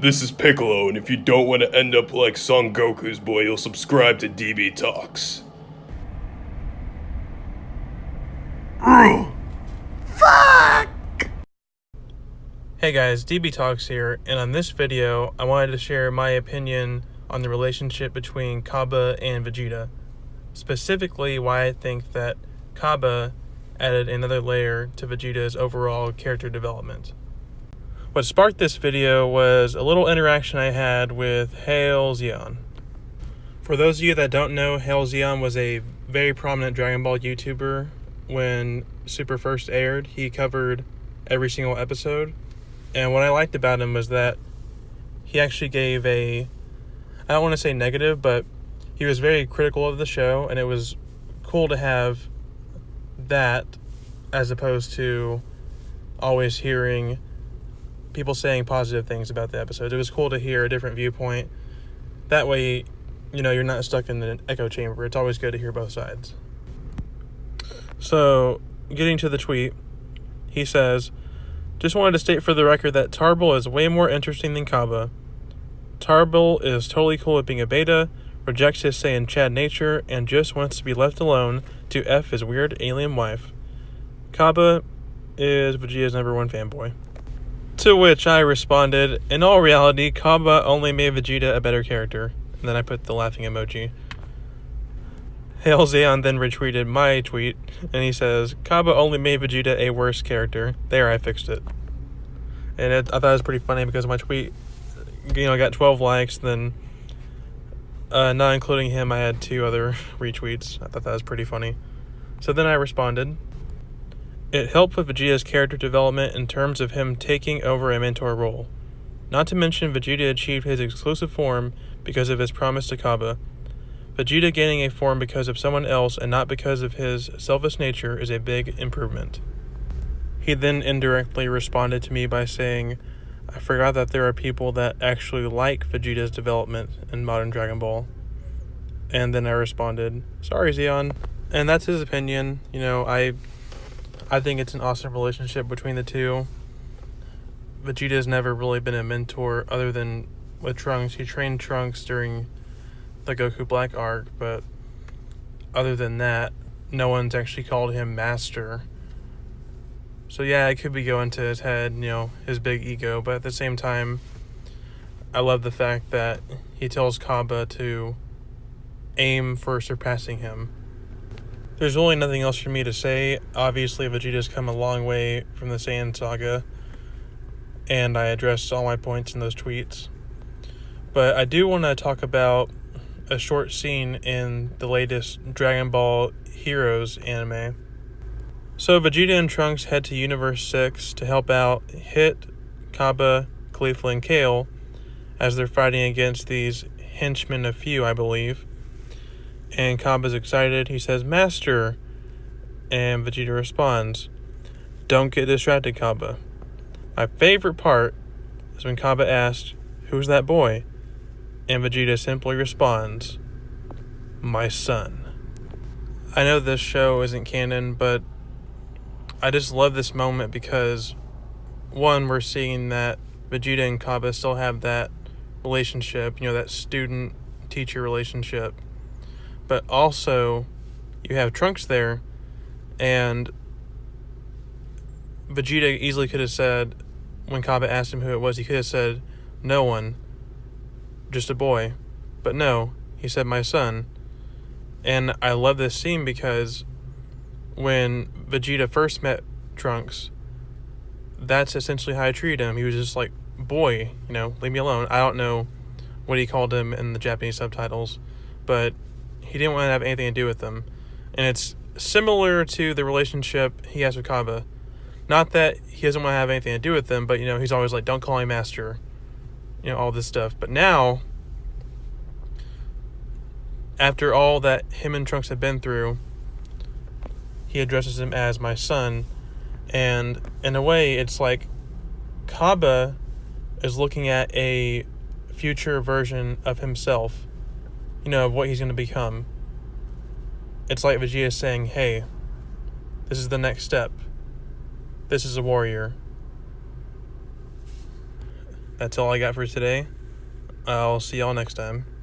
This is Piccolo, and if you don't want to end up like Son Goku's boy, you'll subscribe to DB Talks. Fuck! Hey guys, DB Talks here, and on this video, I wanted to share my opinion on the relationship between Cabba and Vegeta. Specifically, why I think that Cabba added another layer to Vegeta's overall character development. What sparked this video was a little interaction I had with Zeon. For those of you that don't know, Zeon was a very prominent Dragon Ball YouTuber. When Super first aired, he covered every single episode. And what I liked about him was that he actually gave I don't want to say negative, but he was very critical of the show, and it was cool to have that as opposed to always hearing people saying positive things about the episodes. It was cool to hear a different viewpoint. That way, you're not stuck in an echo chamber. It's always good to hear both sides. So, getting to the tweet, he says, "Just wanted to state for the record that Tarbell is way more interesting than Cabba. Tarbell is totally cool with being a beta, rejects his Saiyan Chad nature, and just wants to be left alone to F his weird alien wife. Cabba is Vegeta's #1 fanboy." To which I responded, "In all reality, Cabba only made Vegeta a better character." And then I put the laughing emoji. Zeon then retweeted my tweet, and he says, "Cabba only made Vegeta a worse character. There, I fixed it." And I thought it was pretty funny because my tweet, got 12 likes, then not including him, I had 2 other retweets. I thought that was pretty funny. So then I responded, "It helped with Vegeta's character development in terms of him taking over a mentor role. Not to mention Vegeta achieved his exclusive form because of his promise to Cabba. Vegeta gaining a form because of someone else and not because of his selfish nature is a big improvement." He then indirectly responded to me by saying, "I forgot that there are people that actually like Vegeta's development in modern Dragon Ball." And then I responded, "Sorry, Zeon." And that's his opinion. I think it's an awesome relationship between the two. Vegeta's never really been a mentor other than with Trunks. He trained Trunks during the Goku Black arc, but other than that, no one's actually called him master. So yeah, it could be going to his head, his big ego, but at the same time, I love the fact that he tells Cabba to aim for surpassing him. There's really nothing else for me to say. Obviously, Vegeta's come a long way from the Saiyan saga, and I addressed all my points in those tweets. But I do want to talk about a short scene in the latest Dragon Ball Heroes anime. So Vegeta and Trunks head to Universe 6 to help out Hit, Cabba, Caulifla, and Kale as they're fighting against these henchmen of few, I believe. And Cabba's excited. He says, "Master!" And Vegeta responds, "Don't get distracted, Cabba." My favorite part is when Cabba asks, "Who's that boy?" And Vegeta simply responds, "My son." I know this show isn't canon, but I just love this moment because, one, we're seeing that Vegeta and Cabba still have that relationship, that student-teacher relationship. But also, you have Trunks there, and Vegeta easily could have said, when Cabba asked him who it was, he could have said, "No one, just a boy." But no, he said, "My son." And I love this scene because when Vegeta first met Trunks, that's essentially how I treated him. He was just like, "Boy, leave me alone." I don't know what he called him in the Japanese subtitles, but he didn't want to have anything to do with them. And it's similar to the relationship he has with Cabba. Not that he doesn't want to have anything to do with them, but, he's always like, "Don't call me master," all this stuff. But now, after all that him and Trunks have been through, he addresses him as "my son." And in a way, it's like Cabba is looking at a future version of himself, of what he's going to become. It's like Vegeta saying, "Hey, this is the next step. This is a warrior." That's all I got for today. I'll see y'all next time.